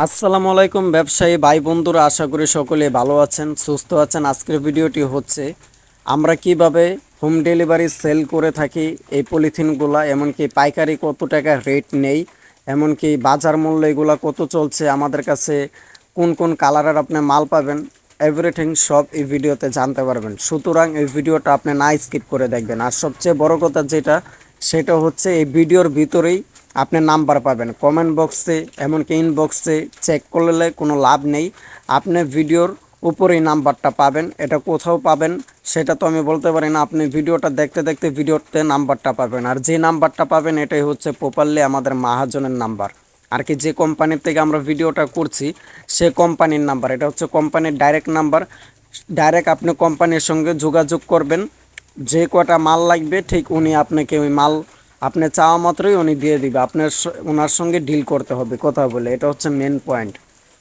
আসসালামু আলাইকুম ব্যবসায়ী ভাই বন্ধুরা, আশা করি সকলে ভালো আছেন, সুস্থ আছেন। আজকের ভিডিওটি হচ্ছে আমরা কিভাবে হোম ডেলিভারি সেল করে থাকি এই পলিথিনগুলা, এমনকি পাইকারি কত টাকা রেট নেই, এমনকি বাজার মূল্য এগুলা কত চলছে, আমাদের কাছে কোন কোন কালারের আপনি মাল পাবেন, এভরিথিং সব এই ভিডিওতে জানতে পারবেন। সুতরাং এই ভিডিওটা আপনি না স্কিপ করে দেখবেন। আর সবচেয়ে বড় কথা যেটা, সেটা হচ্ছে এই ভিডিওর ভিতরেই আপনি নাম্বার পাবেন কমেন্ট বক্সে, এমনকি ইনবক্সে চেক করলে কোনো লাভ নেই। আপনি ভিডিওর উপরেই নাম্বারটা পাবেন, এটা কোথাও পাবেন সেটা তো আমি বলতে পারি না। আপনি ভিডিওটা দেখতে দেখতে ভিডিওতে নাম্বারটা পাবেন, আর যে নাম্বারটা পাবেন এটাই হচ্ছে প্রপারলি আমাদের মাহাজনের নাম্বার। আর কি যে কোম্পানির থেকে আমরা ভিডিওটা করছি সে কোম্পানির নাম্বার, এটা হচ্ছে কোম্পানির ডাইরেক্ট নাম্বার। ডাইরেক্ট আপনি কোম্পানির সঙ্গে যোগাযোগ করবেন, যে কটা মাল লাগবে ঠিক উনি আপনাকে ওই মাল আপনি চাওয়া মাত্রই উনি দিয়ে দিবে। আপনার ওনার সঙ্গে ডিল করতে হবে কথা বলে, এটা হচ্ছে মেন পয়েন্ট।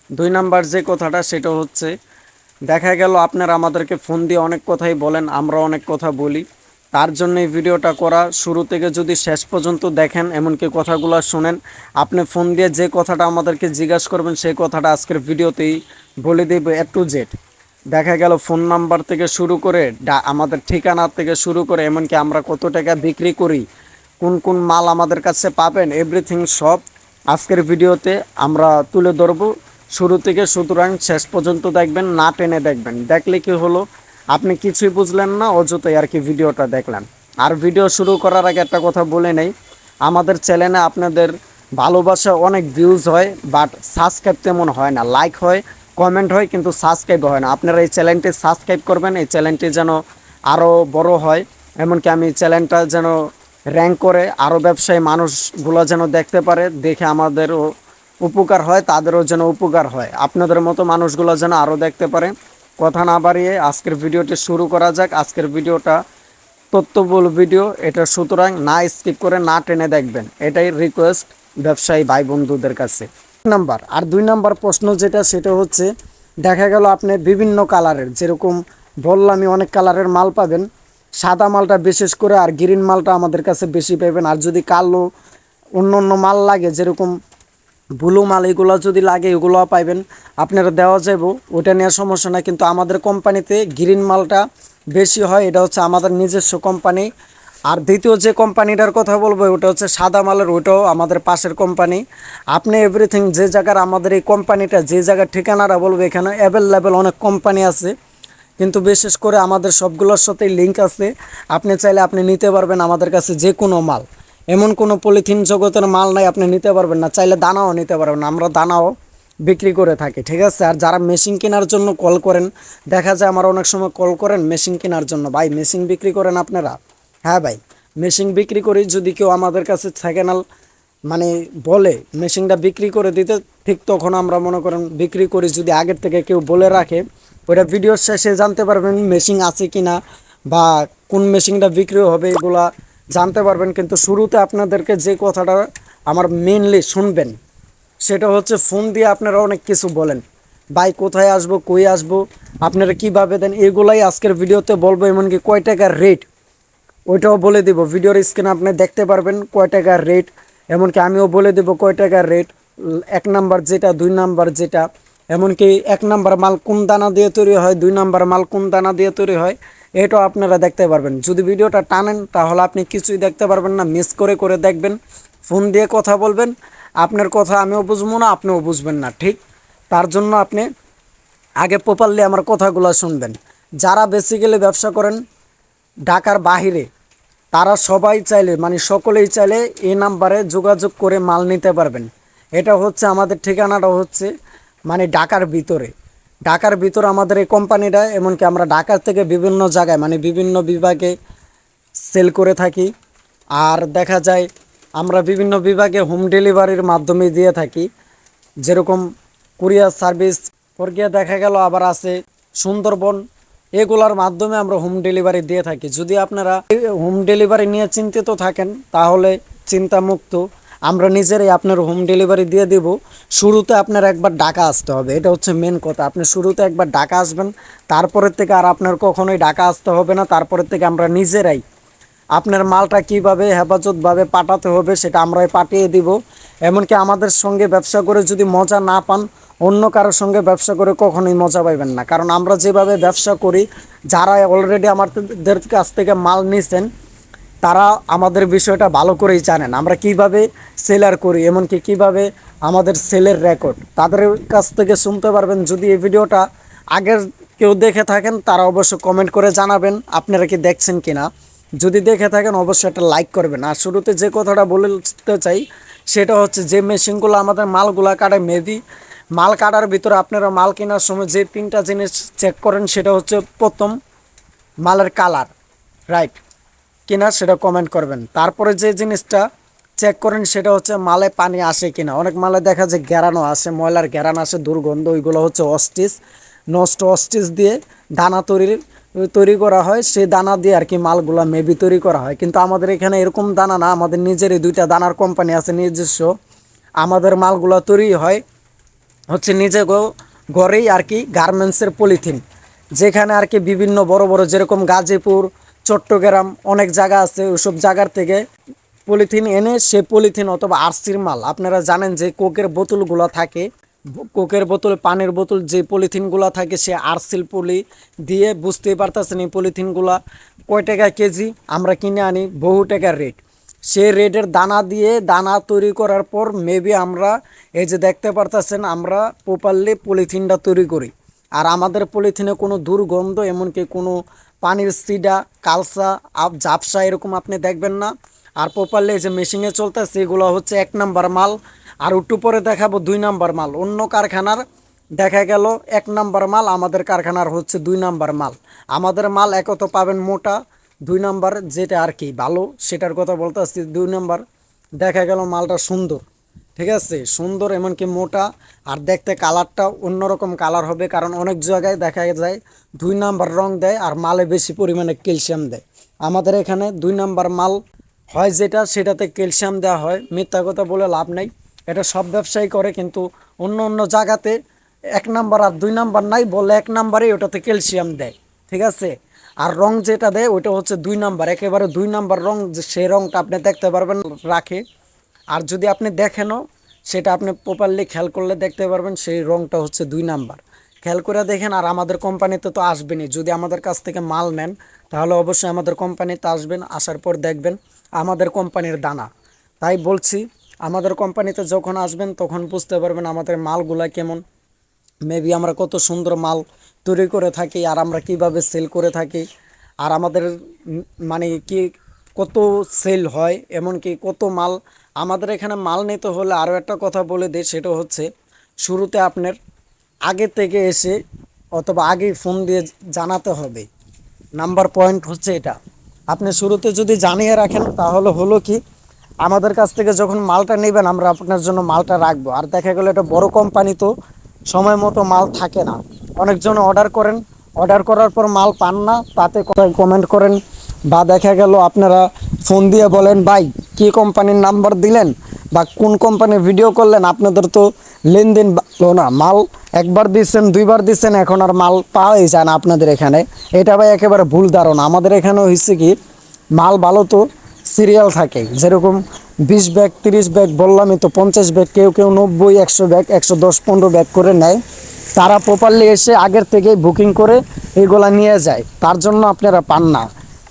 2 নাম্বার যে কথাটা সেটা হচ্ছে, দেখা গেল আপনারা আমাদেরকে ফোন দিয়ে অনেক কথাই বলেন, আমরা অনেক কথা বলি, তার জন্য এই ভিডিওটা করা। শুরু থেকে যদি শেষ পর্যন্ত দেখেন, এমনকি কথাগুলো শোনেন, আপনি ফোন দিয়ে যে কথাটা আমাদেরকে জিজ্ঞাসা করবেন সেই কথাটা আজকের ভিডিওতেই বলে দেব এ টু জেড। দেখা গেল ফোন নাম্বার থেকে শুরু করে আমাদের ঠিকানা থেকে শুরু করে, এমনকি আমরা কত টাকা বিক্রি করি, কোন কোন মাল আমাদের কাছে পাবেন, এভরিথিং সব আজকের ভিডিওতে আমরা তুলে ধরবো শুরু থেকে। সুতরাং শেষ পর্যন্ত দেখবেন, না টেনে দেখবেন। দেখলে কি হলো, আপনি কিছুই বুঝলেন না, অযথাই আর কি ভিডিওটা দেখলেন। আর ভিডিও শুরু করার আগে একটা কথা বলে নেই, আমাদের চ্যানেলে আপনাদের ভালোবাসা অনেক ভিউজ হয়, বাট সাবস্ক্রাইব তেমন হয় না। লাইক হয়, কমেন্ট হয়, কিন্তু সাবস্ক্রাইব হয় না। আপনারা এই চ্যানেলটি সাবস্ক্রাইব করবেন, এই চ্যানেলটি যেন আরও বড় হয়, এমনকি আমি চ্যানেলটা যেন র্যাঙ্ক করে আরও ব্যবসায়ী মানুষগুলো যেন দেখতে পারে, দেখে আমাদেরও উপকার হয়, তাদেরও যেন উপকার হয়, আপনাদের মতো মানুষগুলো যেন আরও দেখতে পারে। কথা না বাড়িয়ে আজকের ভিডিওটি শুরু করা যাক। আজকের ভিডিওটা তথ্যবহুল ভিডিও এটা, সুতরাং না স্কিপ করে না টেনে দেখবেন, এটাই রিকোয়েস্ট ব্যবসায়ী ভাই বন্ধুদের কাছে। নাম্বার আর 2 নাম্বার প্রশ্ন যেটা, সেটা হচ্ছে দেখা গেল আপনি বিভিন্ন কালারের, যেরকম বললামই অনেক কালারের মাল পাবেন, সাদা মালটা বিশেষ করে, আর গ্রিন মালটা আমাদের কাছে বেশি পাবেন। আর যদি কালো অন্য অন্য মাল লাগে, যেরকম ব্লু মাল, এগুলো যদি লাগে এগুলোও পাইবেন, আপনারা দেওয়া যাবো, ওটা নেওয়ার সমস্যা না। কিন্তু আমাদের কোম্পানিতে গ্রিন মালটা বেশি হয়, এটা হচ্ছে আমাদের নিজস্ব কোম্পানি। আর দ্বিতীয় যে কোম্পানিটার কথা বলবো ওটা হচ্ছে সাদা মালের, ওটাও আমাদের পাশের কোম্পানি। আপনি এভরিথিং যে জায়গার আমাদের এই কোম্পানিটা, যে জায়গার ঠিকানাটা বলবো, এখানে অ্যাভেলেবেল অনেক কোম্পানি আছে, কিন্তু বিশেষ করে আমাদের সবগুলোর সাথেই লিঙ্ক আছে। আপনি চাইলে আপনি নিতে পারবেন আমাদের কাছে যে কোনো মাল, এমন কোনো পলিথিন জগতের মাল নাই আপনি নিতে পারবেন না। চাইলে দানাও নিতে পারবেন, আমরা দানাও বিক্রি করে থাকি, ঠিক আছে। আর যারা মেশিন কেনার জন্য কল করেন, দেখা যায় আমার অনেক সময় কল করেন মেশিন কেনার জন্য, ভাই মেশিন বিক্রি করেন আপনারা? হ্যাঁ ভাই, মেশিন বিক্রি করি। যদি কেউ আমাদের কাছে সেকেন্ড হ্যান্ড মানে বলে মেশিনটা বিক্রি করে দিতে, ঠিক তখন আমরা মনে করেন বিক্রি করি। যদি আগের থেকে কেউ বলে রাখে, ওইটা ভিডিওর শেষে জানতে পারবেন মেশিন আছে কি না, বা কোন মেশিনটা বিক্রি হবে, এগুলা জানতে পারবেন। কিন্তু শুরুতে আপনাদেরকে যে কথাটা আমার মেনলি শুনবেন, সেটা হচ্ছে ফোন দিয়ে আপনারা অনেক কিছু বলেন, ভাই কোথায় আসবো, কই আসবো, আপনারা কীভাবে দেন, এগুলাই আজকের ভিডিওতে বলবো। এমনকি কয় টাকার রেট ওইটাও বলে দিব, ভিডিওর স্ক্রিনে আপনি দেখতে পারবেন কয় টাকার রেট। এমনকি আমিও বলে দেব কয় টাকার রেট, 1 নাম্বার যেটা, 2 নাম্বার যেটা, এমনকি 1 নাম্বার মাল কোন দানা দিয়ে তৈরি হয়, 2 নাম্বার মাল কোন দানা দিয়ে তৈরি হয়, এটাও আপনারা দেখতে পারবেন। যদি ভিডিওটা টানেন তাহলে আপনি কিছুই দেখতে পারবেন না, মিস করে করে দেখবেন, ফোন দিয়ে কথা বলবেন, আপনার কথা আমিও বুঝবো না, আপনিও বুঝবেন না, ঠিক। তার জন্য আপনি আগে প্রপারলি আমার কথাগুলো শুনবেন। যারা বেসিক্যালি ব্যবসা করেন ঢাকার বাহিরে, তারা সবাই চাইলে মানে সকলেই চাইলে এই নাম্বারে যোগাযোগ করে মাল নিতে পারবেন। এটা হচ্ছে আমাদের ঠিকানাটা হচ্ছে মানে ঢাকার ভিতরে, ঢাকার ভিতরে আমাদের এই কোম্পানিটা। এমনকি আমরা ঢাকার থেকে বিভিন্ন জায়গায় মানে বিভিন্ন বিভাগে সেল করে থাকি। আর দেখা যায় আমরা বিভিন্ন বিভাগে হোম ডেলিভারির মাধ্যমে দিয়ে থাকি, যেরকম কুরিয়ার সার্ভিস, প্রক্রিয়া দেখা গেল আবার আছে সুন্দরবন, এগুলার মাধ্যমে আমরা হোম ডেলিভারি দিয়ে থাকি। যদি আপনারা হোম ডেলিভারি নিয়ে চিন্তিত থাকেন তাহলে চিন্তামুক্ত, আমরা নিজেরাই আপনার হোম ডেলিভারি দিয়ে দেব। শুরুতে আপনার একবার ঢাকা আসতে হবে, এটা হচ্ছে মেন কথা। আপনি শুরুতে একবার ঢাকা আসবেন, তারপরের থেকে আর আপনার কখনোই ঢাকা আসতে হবে না। তারপরের থেকে আমরা নিজেরাই আপনার মালটা কিভাবে হেফাজতভাবে পাঠাতে হবে সেটা আমরাই পাঠিয়ে দিব। এমনকি আমাদের সঙ্গে ব্যবসা করে যদি মজা না পান, অন্য কারোর সঙ্গে ব্যবসা করে কখনোই মজা পাইবেন না। কারণ আমরা যেভাবে ব্যবসা করি, যারা অলরেডি আমাদের কাছ থেকে মাল নিছেন তারা আমাদের বিষয়টা ভালো করেই জানেন, আমরা কিভাবে সেলার করি, এমনকি কিভাবে আমাদের সেলের রেকর্ড তাদের কাছ থেকে শুনতে পারবেন। যদি এই ভিডিওটা আগের কেউ দেখে থাকেন তারা অবশ্যই কমেন্ট করে জানাবেন আপনারা কি দেখছেন কিনা। যদি দেখে থাকেন অবশ্যই একটা লাইক করবেন। আর শুরুতে যে কথাটা বলতে চাই সেটা হচ্ছে, যে মেশিনগুলো আমাদের মালগুলা কাটে, মেবি মাল কাটার ভিতরে আপনারা মাল কেনার সময় যে 3টা জিনিস চেক করেন সেটা হচ্ছে, প্রথম মালের কালার, রাইট কিনা সেটা কমেন্ট করবেন। তারপরে যে জিনিসটা চেক করেন সেটা হচ্ছে মালে পানি আসে কিনা। অনেক মালে দেখা যায় গ্যারানো আসে, ময়লার গ্যারান আসে, দুর্গন্ধ, ওইগুলো হচ্ছে অস্টিস, নষ্ট অস্টিস দিয়ে দানা তৈরি করা হয়। সেই দানা দিয়ে আর কি মালগুলা মেবি তৈরি করা হয়। কিন্তু আমাদের এখানে এরকম দানা না, আমাদের নিজেরই 2টা দানার কোম্পানি আছে নিজস্ব। আমাদের মালগুলা তৈরি হয় হচ্ছে নিজে ঘরেই আর কি, গার্মেন্টসের পলিথিন, যেখানে আর কি বিভিন্ন বড় বড় যেরকম গাজীপুর, চট্টগ্রাম অনেক জায়গা আছে, ওইসব জায়গার থেকে পলিথিন এনে সে পলিথিন অথবা আরসির মাল, আপনারা জানেন যে কোকের বোতলগুলো থাকে, কোকের বোতল, পানির বোতল, যে পলিথিনগুলো থাকে সে আরসিল পলি দিয়ে, বুঝতেই পারতেছেন এই পলিথিনগুলা কয় টাকা কেজি আমরা কিনে আনি, বহু টাকার রেট। সে রেডের দানা দিয়ে দানা তৈরি করার পর মেবি আমরা এই যে দেখতে পারতেছেন আমরা প্রপারলি পলিথিনটা তৈরি করি। আর আমাদের পলিথিনে কোনো দুর্গন্ধ, এমনকি কোনো পানির সিডা, কালসা, ঝাপসা এরকম আপনি দেখবেন না। আর প্রপারলি যে মেশিনে চলতেছে এগুলো হচ্ছে 1 নাম্বার মাল। আর একটু পরে দেখাবো 2 নাম্বার মাল। অন্য কারখানার দেখা গেল 1 নাম্বার মাল, আমাদের কারখানার হচ্ছে 2 নাম্বার মাল। আমাদের মাল একত পাবেন মোটা, 2 নাম্বার যেটা আর কি ভালো সেটার কথা বলতে আসছি। 2 নাম্বার দেখা গেল মালটা সুন্দর, ঠিক আছে, সুন্দর এমনকি মোটা, আর দেখতে কালারটা অন্যরকম কালার হবে। কারণ অনেক জায়গায় দেখা যায় 2 নাম্বার রং দেয় আর মালে বেশি পরিমাণে ক্যালসিয়াম দেয়। আমাদের এখানে 2 নাম্বার মাল হয় যেটা, সেটাতে ক্যালসিয়াম দেওয়া হয়। মিথ্যা কথা বলে লাভ নেই, এটা সব ব্যবসায়ী করে। কিন্তু অন্য অন্য জায়গাতে 1 নাম্বার আর 2 নাম্বার নাই বলে 1 নাম্বারে ওটাতে ক্যালসিয়াম দেয়, ঠিক আছে। আর রং যেটা দেয় ওইটা হচ্ছে 2 নাম্বার, একেবারে 2 নাম্বার রং, সেই রংটা আপনি দেখতে পারবেন রাখে। আর যদি আপনি দেখেনও সেটা আপনি প্রপারলি খেয়াল করলে দেখতে পারবেন সেই রংটা হচ্ছে 2 নাম্বার। খেয়াল করে দেখেন। আর আমাদের কোম্পানিতে তো আসবেনই, যদি আমাদের কাছ থেকে মাল নেন তাহলে অবশ্যই আমাদের কোম্পানিতে আসবেন, আসার পর দেখবেন আমাদের কোম্পানির দানা। তাই বলছি, আমাদের কোম্পানিতে যখন আসবেন তখন বুঝতে পারবেন আমাদের মালগুলা কেমন, মেবি আমরা কত সুন্দর মাল তৈরি করে থাকি, আর আমরা কিভাবে সেল করে থাকি, আর আমাদের মানে কি কত সেল হয়, এমনকি কত মাল। আমাদের এখানে মাল নিতে হলে আরও একটা কথা বলে দিই, সেটা হচ্ছে শুরুতে আপনার আগে থেকে এসে অথবা আগেই ফোন দিয়ে জানাতে হবে। নাম্বার পয়েন্ট হচ্ছে এটা, আপনি শুরুতে যদি জানিয়ে রাখেন তাহলে হলো কি, আমাদের কাছ থেকে যখন মালটা নেবেন আমরা আপনার জন্য মালটা রাখবো। আর দেখা গেলো এটা বড় কোম্পানি, তো সময় মতো মাল থাকে না। অনেকজন অর্ডার করেন, অর্ডার করার পর মাল পান না, তাতে কোথায় কমেন্ট করেন, বা দেখা গেল আপনারা ফোন দিয়ে বলেন ভাই কী কোম্পানির নাম্বার দিলেন বা কোন কোম্পানির ভিডিও করলেন, আপনাদের তো লেনদেন ভালো না, মাল একবার দিচ্ছেন, 2বার দিচ্ছেন, এখন আর মাল পাওয়াই যায় না আপনাদের এখানে। এটা ভাই একেবারে ভুল ধারণা। আমাদের এখানে হয়েছে কি, মাল ভালো তো সিরিয়াল থাকে, যেরকম 20 ব্যাগ 30 ব্যাগ বললামই তো, 50 ব্যাগ, কেউ কেউ 90 100 ব্যাগ, 110 15 ব্যাগ করে নেয়। তারা প্রপারলি এসে আগের থেকে বুকিং করে এগুলা নিয়ে যায়, তার জন্য আপনারা পান না।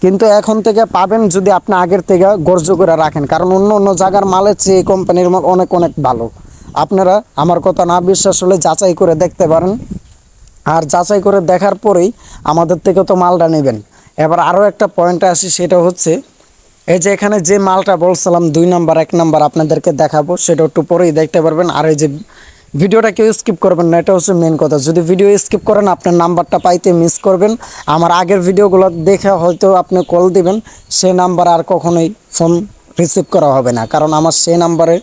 কিন্তু এখন থেকে পাবেন যদি আপনি আগের থেকে গর্জ করে রাখেন, কারণ অন্য অন্য জায়গার মালের চেয়ে এই কোম্পানির মাল অনেক অনেক ভালো। আপনারা আমার কথা না বিশ্বাস হলে যাচাই করে দেখতে পারেন, আর যাচাই করে দেখার পরেই আমাদের থেকে তো মালটা নেবেন। এবার আরও একটা পয়েন্টে আসি, সেটা হচ্ছে এই যে এখানে যে মালটা বলছিলাম 2 নাম্বার 1 নাম্বার আপনাদেরকে দেখাবো, সেটা একটু পরেই দেখতে পারবেন। আর এই যে ভিডিওটা কেউ স্কিপ করবেন না, এটা হচ্ছে মেন কথা। যদি ভিডিও স্কিপ করেন আপনার নাম্বারটা পাইতে মিস করবেন। আমার আগের ভিডিওগুলো দেখে হয়তো আপনি কল দিবেন, সে নাম্বার আর কখনোই ফোন রিসিভ করা হবে না, কারণ আমার সেই নাম্বারের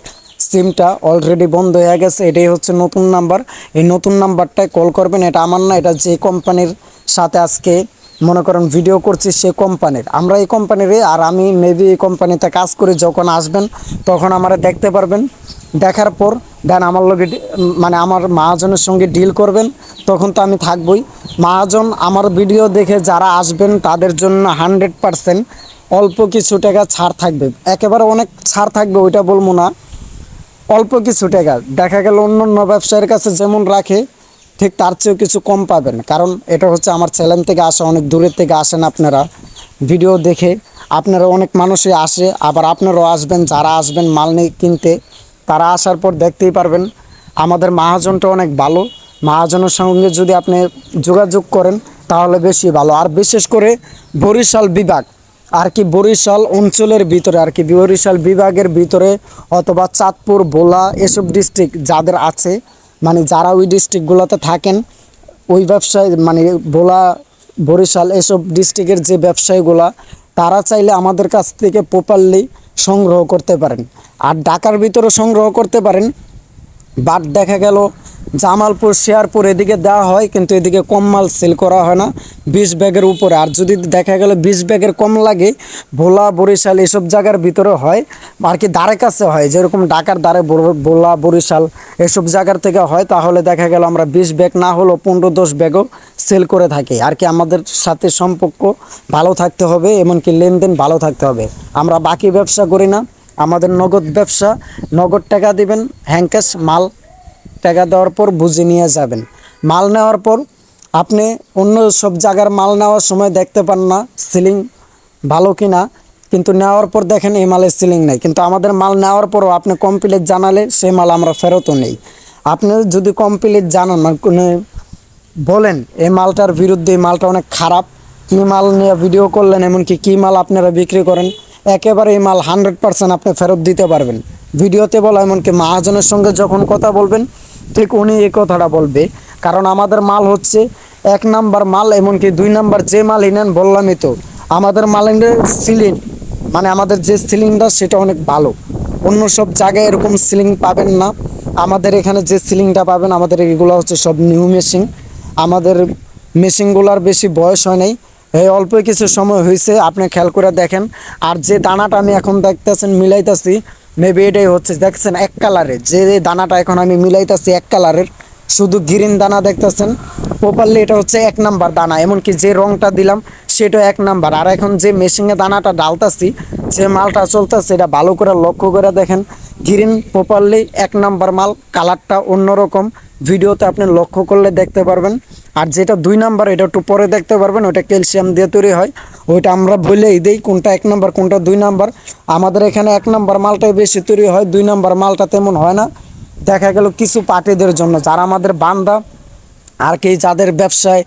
সিমটা অলরেডি বন্ধ হয়ে গেছে। এটাই হচ্ছে নতুন নাম্বার, এই নতুন নাম্বারটায় কল করবেন। এটা আমার না, এটা যে কোম্পানির সাথে আজকে মনে করেন ভিডিও করছি সে কোম্পানির, আমরা এই কোম্পানিরই। আর আমি মেবি এই কোম্পানিতে কাজ করি, যখন আসবেন তখন আমরা দেখতে পারবেন। দেখার পর দেন আমার লগে মানে আমার মহাজনের সঙ্গে ডিল করবেন, তখন তো আমি থাকবই। মহাজন আমার ভিডিও দেখে যারা আসবেন তাদের জন্য 100% অল্প কিছু টাকা ছাড় থাকবে, একেবারে অনেক ছাড় থাকবে ওইটা বলবো না, অল্প কিছু টাকা। দেখা গেল অন্য অন্য ব্যবসায়ীর কাছে যেমন রাখে ঠিক তার চেয়েও কিছু কম পাবেন, কারণ এটা হচ্ছে আমার চ্যানেল থেকে আসা, অনেক দূরের থেকে আসেন আপনারা ভিডিও দেখে, আপনারা অনেক মানুষই আসে, আবার আপনারাও আসবেন, যারা আসবেন মাল নিয়ে কিনতে তারা আসার পর দেখতেই পারবেন আমাদের মহাজনটা অনেক ভালো। মহাজনের সঙ্গে যদি আপনি যোগাযোগ করেন তাহলে বেশি ভালো। আর বিশেষ করে বরিশাল বিভাগ আর কি, বরিশাল অঞ্চলের ভিতরে আর কি, বরিশাল বিভাগের ভিতরে অথবা চাঁদপুর, ভোলা এসব ডিস্ট্রিক্ট যাদের আছে, মানে যারা ওই ডিস্ট্রিক্টগুলোতে থাকেন, ওই ব্যবসায় মানে ভোলা, বরিশাল এসব ডিস্ট্রিক্টের যে ব্যবসায়ীগুলা, তারা চাইলে আমাদের কাছ থেকে প্রপারলি সংগ্রহ করতে পারেন। আর ঢাকার ভিতরে সংগ্রহ করতে পারেন, বাট দেখা গেল জামালপুর, শেয়ারপুর এদিকে দেওয়া হয়, কিন্তু এদিকে কম মাল সেল করা হয় না 20 ব্যাগের উপরে। আর যদি দেখা গেল 20 ব্যাগের কম লাগে, ভোলা, বরিশাল এসব জায়গার ভিতরে হয় আর কি, দ্বারে কাছে হয়, যেরকম ঢাকার দ্বারে ভোলা, বরিশাল এসব জায়গার থেকে হয়, তাহলে দেখা গেল আমরা 20 ব্যাগ না হলেও 15-10 ব্যাগও সেল করে থাকি আর কি। আমাদের সাথে সম্পর্ক ভালো থাকতে হবে, এমনকি লেনদেন ভালো থাকতে হবে। আমরা বাকি ব্যবসা করি না, আমাদের নগদ ব্যবসা। নগদ টাকা দিবেন, হ্যাংকাশ মাল, টাকা দেওয়ার পর বুঝে নিয়ে যাবেন। মাল নেওয়ার পর আপনি অন্য সব জায়গার মাল নেওয়ার সময় দেখতে পান না সিলিং ভালো কিনা, কিন্তু নেওয়ার পর দেখেন এই মালের সিলিং নেই, কিন্তু আমাদের মাল নেওয়ার পরও আপনি কমপ্লিট জানালে সেই মাল আমরা ফেরতও নেই। আপনি যদি কমপ্লিট জানান, মানে কোনো বলেন এই মালটার বিরুদ্ধে, এই মালটা অনেক খারাপ, কী মাল নিয়ে ভিডিও করলেন, এমনকি কী মাল আপনারা বিক্রি করেন, একেবারে এই মাল 100% আপনি ফেরত দিতে পারবেন। ভিডিওতে বলা, এমনকি মহাজনের সঙ্গে যখন কথা বলবেন ঠিক উনি এই কথাটা বলবে, কারণ আমাদের মাল হচ্ছে 1 নাম্বার মাল, এমনকি 2 নাম্বার যে মাল নেন বললামই তো, আমাদের মালের সিলিং, মানে আমাদের যে সিলিংটা সেটা অনেক ভালো। অন্য সব জায়গায় এরকম সিলিং পাবেন না, আমাদের এখানে যে সিলিংটা পাবেন, আমাদের এগুলো হচ্ছে সব নিউ মেশিন। আমাদের মেশিনগুলোর বেশি বয়স হয় নাই, এই অল্প কিছু সময় হয়েছে, আপনি খেয়াল করে দেখেন। আর যে দানাটা আমি এখন দেখতেছেন মিলাইতেছি, মেবি এটাই হচ্ছে, দেখছেন এক কালারের যে দানাটা এখন আমি মিলাইতেছি, এক কালারের, শুধু গ্রিন দানা দেখতেছেন, প্রপারলি এটা হচ্ছে 1 নাম্বার দানা, এমনকি যে রংটা দিলাম সেটা 1 নাম্বার। আর এখন যে মেশিনে দানাটা ডালতাছি, যে মালটা চলতেছে, এটা ভালো করে লক্ষ্য করে দেখেন, গ্রিন প্রপারলি 1 নাম্বার মাল, কালারটা অন্যরকম, ভিডিওতে আপনি লক্ষ্য করলে দেখতে পারবেন। আর যেটা 2 নাম্বার এটা একটু পরে দেখতে পারবেন, ওটা ক্যালসিয়াম দিয়ে তৈরি হয়, ওইটা আমরা বলেই দিই কোনটা 1 নাম্বার কোনটা 2 নাম্বার। আমাদের এখানে 1 নাম্বার মালটাই বেশি তৈরি হয়, 2 নাম্বার মালটা তেমন হয় না। দেখা গেল কিছু পার্টিদের জন্য, যারা আমাদের বান্দা আর কি, যাদের ব্যবসায়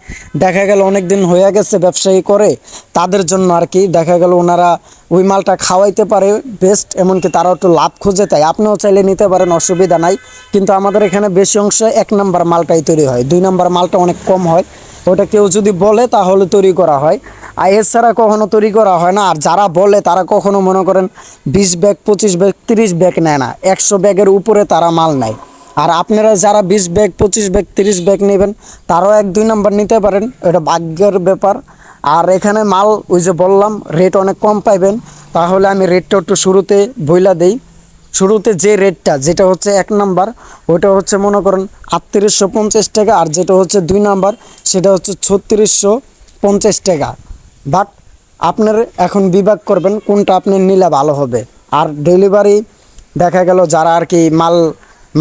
দেখা গেল অনেক দিন হয়ে গেছে ব্যবসায়ী করে, তাদের জন্য আর কি, দেখা গেল ওনারা ওই মালটা খাওয়াইতে পারে বেস্ট, এমনকি তারা একটু লাভ খুঁজে, তাই আপনিও চাইলে নিতে পারেন, অসুবিধা নাই। কিন্তু আমাদের এখানে বেশি অংশ 1 নাম্বার মালটাই তৈরি হয়, 2 নাম্বার মালটা অনেক কম হয়, ওটা কেউ যদি বলে তাহলে তৈরি করা হয়, আর এছাড়া কখনো তৈরি করা হয় না। আর যারা বলে তারা কখনো মনে করেন 20 ব্যাগ, 25 ব্যাগ, 30 ব্যাগ নেয় না, 100 ব্যাগের উপরে তারা মাল নেয়। আর আপনারা যারা 20 ব্যাগ, 25 ব্যাগ, 30 ব্যাগ নেবেন, তারাও 1-2 নাম্বার নিতে পারেন, এটা ভাগ্যের ব্যাপার। আর এখানে মাল ওই যে বললাম রেট অনেক কম পাইবেন, তাহলে আমি রেটটা একটু শুরুতে বইলা দেই। শুরুতে যে রেটটা, যেটা হচ্ছে 1 নাম্বার, ওইটা হচ্ছে মনে করেন 3850 টাকা, আর যেটা হচ্ছে 2 নাম্বার সেটা হচ্ছে 3650 টাকা। বাট আপনার এখন বিভাগ করবেন কোনটা আপনি নিলে ভালো হবে। আর ডেলিভারি দেখা গেল যারা আর কি মাল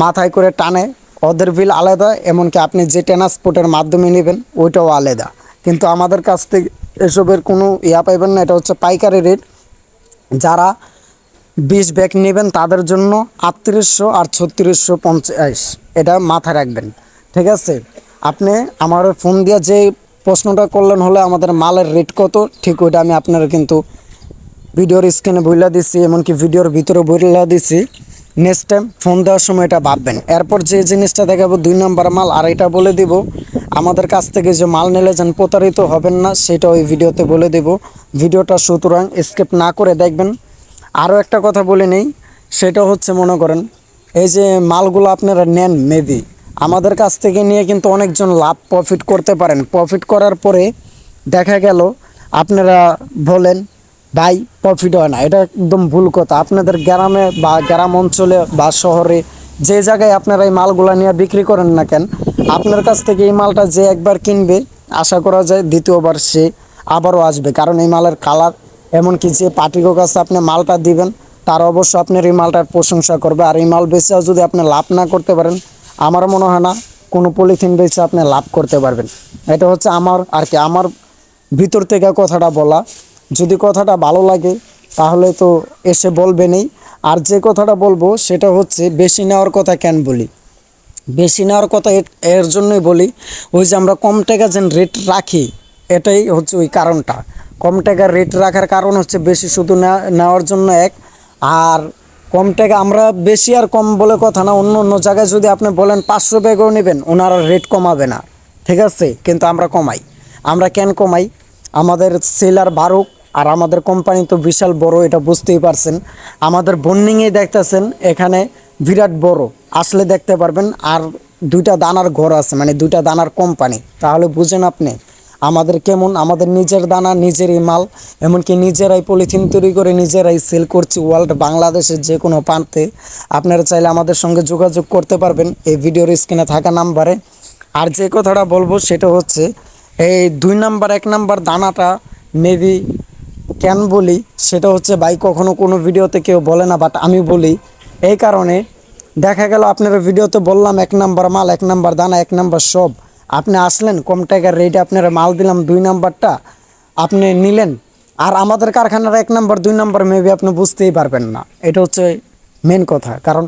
মাথায় করে টানে, ওদের বিল আলাদা, এমনকি আপনি যে ট্রান্সপোর্টের মাধ্যমে নেবেন ওইটাও আলাদা। কিন্তু আমাদের কাছ থেকে এসবের কোনো পাইবেন না, এটা হচ্ছে পাইকারি রেট। যারা 20 ব্যাগ নেবেন তাদের জন্য 3800 আর 3650, এটা মাথায় রাখবেন, ঠিক আছে? আপনি আমার ফোন দিয়ে যে প্রশ্নটা করলেন হলে আমাদের মালের রেট কত, ঠিক ওইটা আমি আপনার কিন্তু ভিডিওর স্ক্রিনে বইলা দিছি, এমনকি ভিডিওর ভিতরে বইলা দিছি। নেক্সট টাইম ফোন দেওয়ার সময় এটা ভাববেন। এরপর যে জিনিসটা দেখাবো 2 নাম্বার মাল, আর এটা বলে দিব আমাদের কাছ থেকে যে মাল নিলে যেন প্রতারিত হবেন না, সেটা ওই ভিডিওতে বলে দেব। ভিডিওটা সুতরাং স্কিপ না করে দেখবেন। আরও একটা কথা বলে নেই, সেটা হচ্ছে মনে করেন এই যে মালগুলো আপনারা নেন, মেবি আমাদের কাছ থেকে নিয়ে কিন্তু অনেকজন লাভ প্রফিট করতে পারেন। প্রফিট করার পরে দেখা গেল আপনারা বলেন ভাই প্রফিট হয় না, এটা একদম ভুল কথা। আপনাদের গ্রামে বা গ্রাম অঞ্চলে বা শহরে যে জায়গায় আপনারা এই মালগুলো নিয়ে বিক্রি করেন না কেন, আপনার কাছ থেকে এই মালটা যে একবার কিনবে, আশা করা যায় দ্বিতীয়বার সে আবারও আসবে, কারণ এই মালের কালার এমনকি যে পার্টির কাছে আপনি মালটা দিবেন তার অবশ্য আপনার এই মালটার প্রশংসা করবে। আর এই মাল বেচেও যদি আপনি লাভ না করতে পারেন, আমার মনে হয় না কোনো পলিথিন বেচে আপনি লাভ করতে পারবেন। এটা হচ্ছে আমার আর কি আমার ভিতর থেকে কথাটা বলা। যদি কথাটা ভালো লাগে তাহলে তো এসে বলবেনই। আর যে কথাটা বলবো সেটা হচ্ছে বেশি নেওয়ার কথা কেন বলি, বেশি নেওয়ার কথা এর জন্যই বলি, ওই যে আমরা কম টাকা যেন রেট রাখি, এটাই হচ্ছে ওই কারণটা। কম টাকার রেট রাখার কারণ হচ্ছে বেশি শুধু নেওয়ার জন্য এক। আর কম টাকা আমরা বেশি আর কম বলে কথা না, অন্য অন্য জায়গায় যদি আপনি বলেন 500 টাকাও নেবেন ওনারা রেট কমাবে না, ঠিক আছে, কিন্তু আমরা কমাই। আমরা কেন কমাই? আমাদের সেলার বাড়ুক, আর আমাদের কোম্পানি তো বিশাল বড়, এটা বুঝতেই পারছেন। আমাদের বন্ডিংয়ে দেখতেছেন এখানে বিরাট বড়, আসলে দেখতে পারবেন। আর 2টা দানার ঘর আছে, মানে 2টা দানার কোম্পানি, তাহলে বুঝেন আপনি আমাদের কেমন। আমাদের নিজের দানা, নিজেরই মাল, এমনকি নিজেরাই পলিথিন তৈরি করে নিজেরাই সেল করছি ওয়ার্ল্ড, বাংলাদেশের যে কোনো প্রান্তে। আপনারা চাইলে আমাদের সঙ্গে যোগাযোগ করতে পারবেন এই ভিডিওর স্ক্রিনে থাকা নাম্বারে। আর যে কথাটা বলবো সেটা হচ্ছে এই 2 নাম্বার 1 নাম্বার দানাটা মেবি কেন বলি সেটা হচ্ছে ভাই কখনো কোনো ভিডিওতে কেউ বলে না, বাট আমি বলি এই কারণে। দেখা গেল আপনার ভিডিওতে বললাম 1 নাম্বার মাল, 1 নাম্বার দানা, 1 নাম্বার সব, আপনি আসলেন কম টাকার রেটে আপনারা মাল দিলাম, 2 নাম্বারটা আপনি নিলেন। আর আমাদের কারখানার 1 নাম্বার 2 নাম্বার মেবি আপনি বুঝতেই পারবেন না। এটা হচ্ছে মেন কথা। কারণ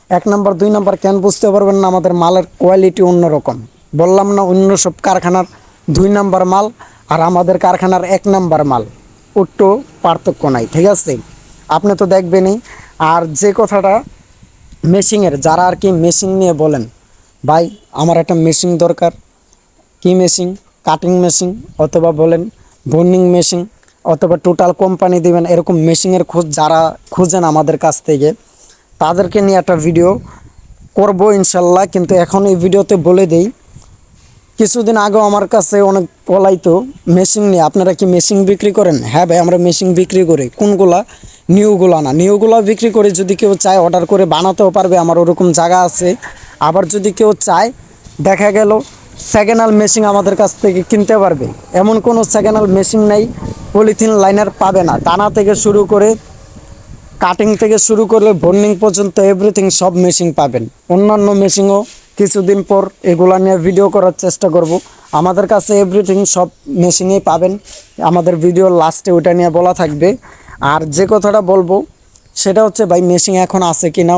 1 নাম্বার 2 নাম্বার কেন বুঝতে পারবেন না? আমাদের মালের কোয়ালিটি অন্যরকম। বললাম না, অন্য সব কারখানার 2 নাম্বার মাল আর আমাদের কারখানার 1 নাম্বার মাল একটু পার্থক্য নাই, ঠিক আছে, আপনি তো দেখবেনই। আর যে কথাটা মেশিংয়ের, যারা আর কি মেশিং নিয়ে বলেন ভাই আমার একটা মেশিন দরকার, কি মেশিন? কাটিং মেশিন, অথবা বলেন বন্ডিং মেশিন, অথবা টোটাল কোম্পানি দিবেন, এরকম মেশিনের খোঁজ যারা খুঁজেন আমাদের কাছ থেকে, তাদেরকে নিয়ে একটা ভিডিও করব ইনশাল্লাহ। কিন্তু এখন এই ভিডিওতে বলে দেই, কিছুদিন আগেও আমার কাছে অনেক পলাইতো মেশিন নিয়ে, আপনারা কি মেশিন বিক্রি করেন? হ্যাঁ ভাই, আমরা মেশিন বিক্রি করি। কোনগুলা? নিউগুলা না, নিউগুলা বিক্রি করে যদি কেউ চায় অর্ডার করে বানাতেও পারবে, আমার ওরকম জায়গা আছে। আবার যদি কেউ চায়, দেখা গেল সেকেন্ড হ্যান্ড মেশিন আমাদের কাছ থেকে কিনতে পারবে। এমন কোনো সেকেন্ড হ্যান্ড মেশিন নেই পলিথিন লাইনার পাবে না, টানা থেকে শুরু করে কাটিং থেকে শুরু করলে বন্ডিং পর্যন্ত এভরিথিং সব মেশিন পাবেন। অন্যান্য মেশিনও কিছুদিন পর এগুলা নিয়ে ভিডিও করার চেষ্টা করব। আমাদের কাছে এভরিথিং সব মেশিনেই পাবেন, আমাদের ভিডিওর লাস্টে ওইটা নিয়ে বলা থাকবে। আর যে কথাটা বলবো সেটা হচ্ছে ভাই মেশিন এখন আছে কি না,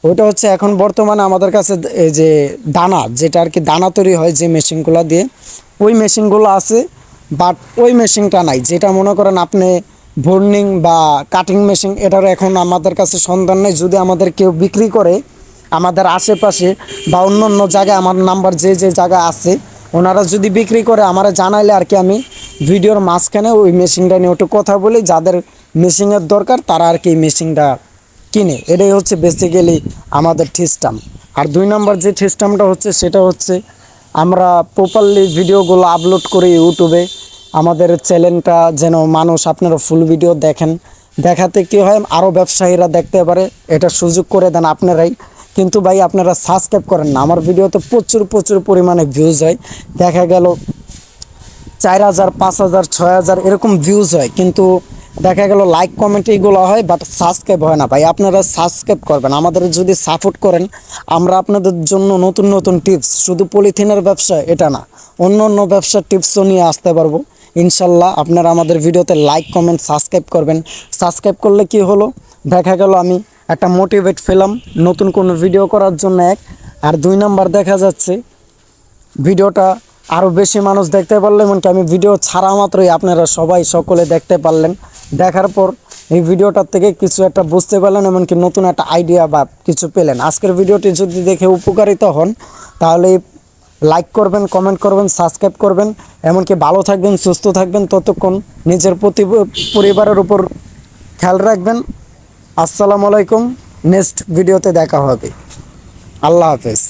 ওইটা হচ্ছে এখন বর্তমানে আমাদের কাছে এই যে দানা, যেটা আর কি দানা তৈরি হয় যে মেশিনগুলো দিয়ে, ওই মেশিনগুলো আছে। বাট ওই মেশিনটা নাই, যেটা মনে করেন আপনি বর্নিং বা কাটিং মেশিন, এটার এখন আমাদের কাছে সন্ধান নেই। যদি আমাদের কেউ বিক্রি করে আমাদের আশেপাশে বা অন্য অন্য জায়গায়, আমার নাম্বার যে যে জায়গায় আছে, ওনারা যদি বিক্রি করে আমারা জানাইলে আর কি আমি ভিডিওর মাঝখানে ওই মেশিনটা নিয়ে একটু কথা বলি, যাদের মেশিনের দরকার তারা আর কি মেশিনটা কিনে। এটাই হচ্ছে বেসিক্যালি আমাদের সিস্টেম। আর 2 নম্বর যে সিস্টেমটা হচ্ছে সেটা হচ্ছে আমরা প্রপারলি ভিডিওগুলো আপলোড করি ইউটিউবে। আমাদের চ্যানেলটা যেন মানুষ আপনারা ফুল ভিডিও দেখেন, দেখাতে কী হয় আরও ব্যবসায়ীরা দেখতে পারে, এটা সুযোগ করে দেন আপনারাই। কিন্তু ভাই আপনারা সাবস্ক্রাইব করেন না। আমার ভিডিওতে প্রচুর প্রচুর পরিমাণে ভিউজ হয়, দেখা গেল 4000, 5000, 6000 এরকম ভিউজ হয়, কিন্তু দেখা গেল লাইক কমেন্ট এইগুলো হয়, বাট সাবস্ক্রাইব হয় না। ভাই আপনারা সাবস্ক্রাইব করবেন, আমাদের যদি সাপোর্ট করেন আমরা আপনাদের জন্য নতুন নতুন টিপস, শুধু পলিথিনের ব্যবসা এটা না, অন্য অন্য ব্যবসার টিপসও নিয়ে আসতে পারবো ইনশাল্লাহ। আপনারা আমাদের ভিডিওতে লাইক কমেন্ট সাবস্ক্রাইব করবেন। সাবস্ক্রাইব করলে কি হলো, দেখা গেল আমি একটা মোটিভেট পেলাম নতুন কোনো ভিডিও করার জন্য, এক। আর 2 নাম্বার দেখা যাচ্ছে ভিডিওটা আরও বেশি মানুষ দেখতে পারলে, এমনকি আমি ভিডিও ছাড়া মাত্রই আপনারা সবাই সকলে দেখতে পারলেন। দেখার পর এই ভিডিওটার থেকে কিছু একটা বুঝতে পারলেন, এমনকি নতুন একটা আইডিয়া বা কিছু পেলেন। আজকের ভিডিওটি যদি দেখে উপকারিত হন তাহলে লাইক করবেন, কমেন্ট করবেন, সাবস্ক্রাইব করবেন। এমনকি ভালো থাকবেন, সুস্থ থাকবেন, ততক্ষণ নিজের পরিবারের উপর খেয়াল রাখবেন। আসসালামু আলাইকুম, নেক্সট ভিডিওতে দেখা হবে। আল্লাহ হাফেজ।